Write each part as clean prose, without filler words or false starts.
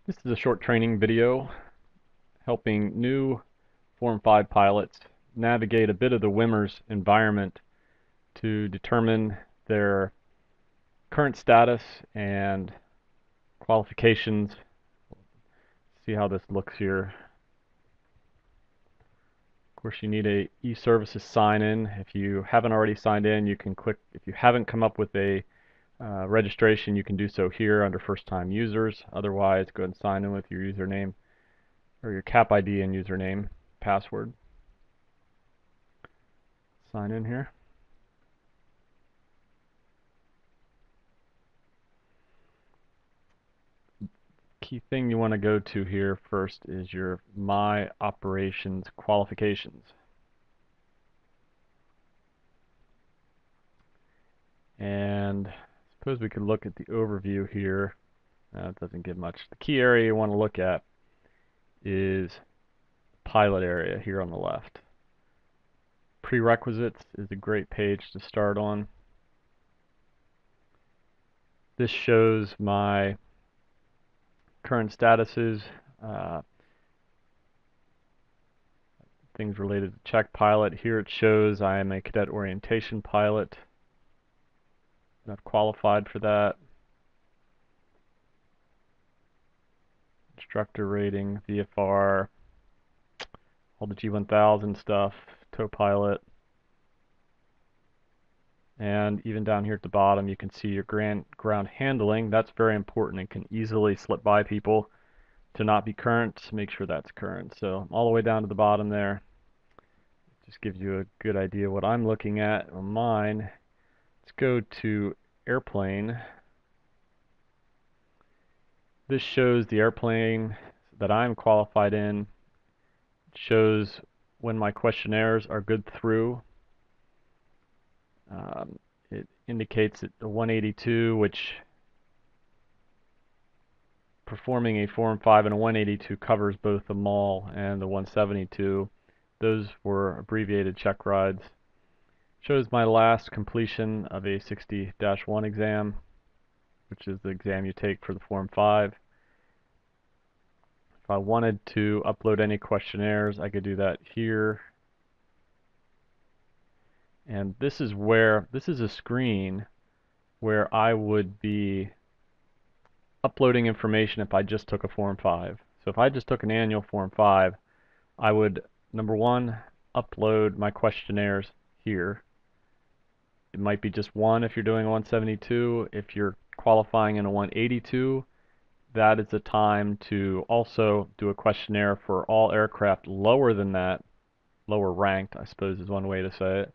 This is a short training video helping new Form 5 pilots navigate a bit of the WMIRS environment to determine their current status and qualifications. See how this looks here. Of course, you need a e-services sign-in. If you haven't already signed in, you can click. If you haven't come up with a registration, you can do so here under first-time users. Otherwise, go ahead and sign in with your username or your CAP ID and username, password. Sign in here. Key thing you want to go to here first is your My Operations Qualifications. And suppose we could look at the overview here. It doesn't give much. The key area you want to look at is pilot area here on the left. Prerequisites is a great page to start on. This shows my current statuses, things related to check pilot. Here it shows I am a cadet orientation pilot. I've qualified for that. Instructor rating, VFR, all the G1000 stuff, tow pilot. And even down here at the bottom you can see your ground handling. That's very important and can easily slip by people to not be current. Make sure that's current. So all the way down to the bottom there. Just gives you a good idea what I'm looking at on mine. Let's go to airplane. This shows the airplane that I'm qualified in. It shows when my questionnaires are good through. It indicates that the 182, which performing a Form 5 and a 182 covers both the MAL and the 172. Those were abbreviated check rides. Shows my last completion of a 60-1 exam, which is the exam you take for the Form 5. If I wanted to upload any questionnaires, I could do that here. And this is a screen where I would be uploading information if I just took a Form 5. So if I just took an annual Form 5, I would, number one, upload my questionnaires here. It might be just one if you're doing a 172. If you're qualifying in a 182, that is the time to also do a questionnaire for all aircraft lower than that, lower ranked, I suppose is one way to say it.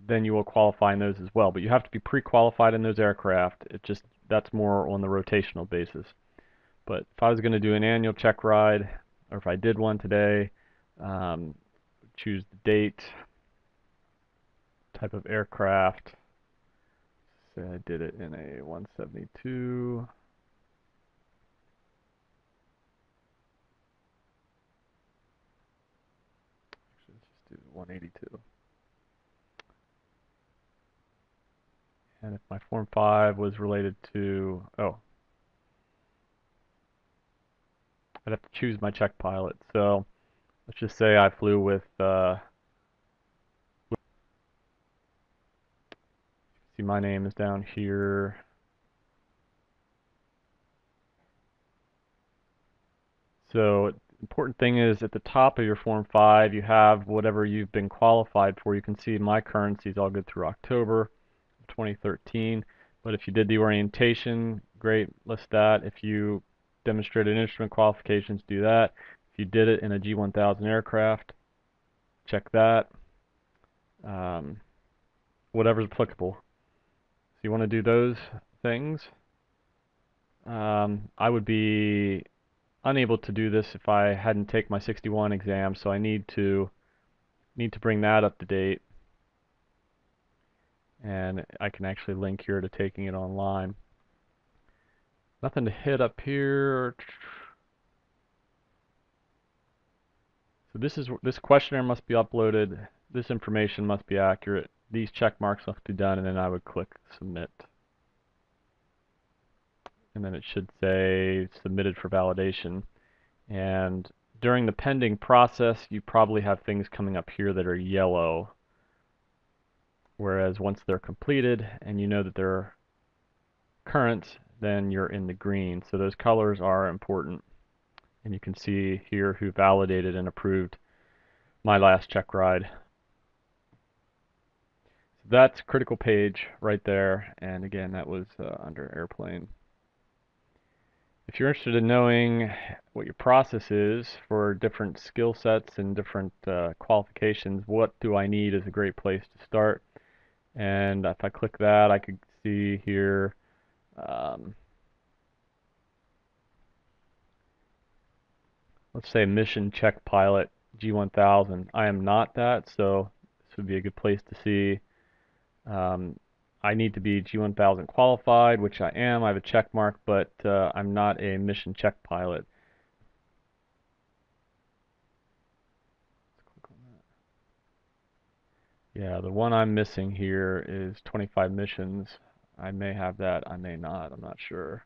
Then you will qualify in those as well. But you have to be pre-qualified in those aircraft. That's more on the rotational basis. But if I was going to do an annual check ride, or if I did one today, choose the date, type of aircraft. Say I did it in a 172. Actually, let's just do 182. And if my Form 5 was related to, I'd have to choose my check pilot. So let's just say I flew with, see my name is down here. So important thing is at the top of your Form 5 you have whatever you've been qualified for. You can see my currency is all good through October 2013. But if you did the orientation, great, list that. If you demonstrated instrument qualifications, do that. If you did it in a G1000 aircraft, check that. Whatever's applicable. So you want to do those things. I would be unable to do this if I hadn't taken my 61 exam, so I need to bring that up to date. And I can actually link here to taking it online. Nothing to hit up here. So this questionnaire must be uploaded. This information must be accurate. These check marks must be done, and then I would click submit. and then it should say submitted for validation. And during the pending process, you probably have things coming up here that are yellow, whereas once they're completed and you know that they're current, then you're in the green. So those colors are important. And you can see here who validated and approved my last check ride. So that's critical page right there. And again, that was under airplane. If you're interested in knowing what your process is for different skill sets and different qualifications, what do I need is a great place to start. And if I click that, I could see here let's say mission check pilot G1000. I am not that, so this would be a good place to see. I need to be G1000 qualified, which I am. I have a check mark, but I'm not a mission check pilot. Yeah, the one I'm missing here is 25 missions. I may have that, I may not, I'm not sure.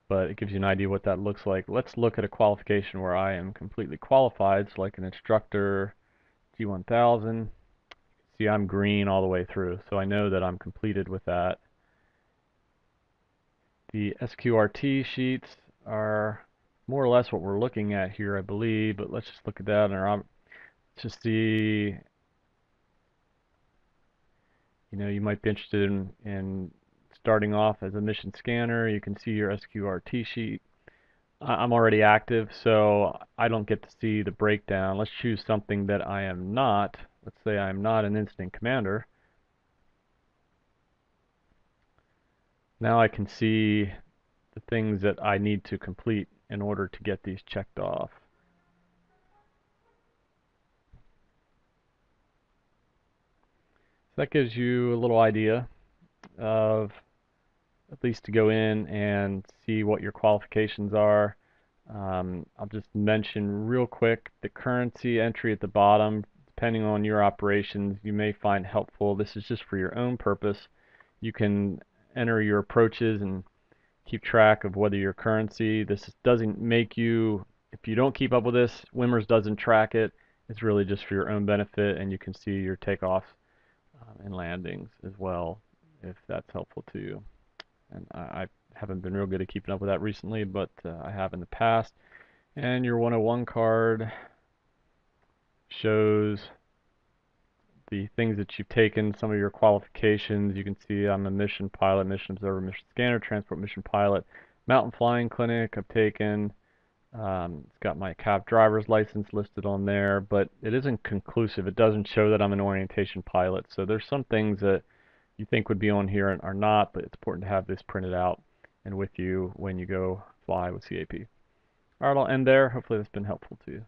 But it gives you an idea what that looks like. Let's look at a qualification where I am completely qualified, so like an instructor, G1000. See, I'm green all the way through, so I know that I'm completed with that. The SQRT sheets are more or less what we're looking at here, I believe, but let's just look at that, and let's just see. You might be interested in starting off as a mission scanner. You can see your SQRT sheet. I'm already active, so I don't get to see the breakdown. Let's choose something that I am not. Let's say I'm not an incident commander. Now I can see the things that I need to complete in order to get these checked off. So that gives you a little idea of at least to go in and see what your qualifications are. I'll just mention real quick the currency entry at the bottom, depending on your operations, you may find helpful. This is just for your own purpose. You can enter your approaches and keep track of whether your currency, this doesn't make you, if you don't keep up with this, WMIRS doesn't track it. It's really just for your own benefit, and you can see your takeoffs and landings as well, if that's helpful to you. And I haven't been real good at keeping up with that recently, but I have in the past. And your 101 card shows the things that you've taken, some of your qualifications. You can see I'm a mission pilot, mission observer, mission scanner, transport mission pilot, mountain flying clinic I've taken. It's got my CAP driver's license listed on there, but it isn't conclusive. It doesn't show that I'm an orientation pilot. So there's some things that you think would be on here and are not, but it's important to have this printed out and with you when you go fly with CAP. All right, I'll end there. Hopefully that's been helpful to you.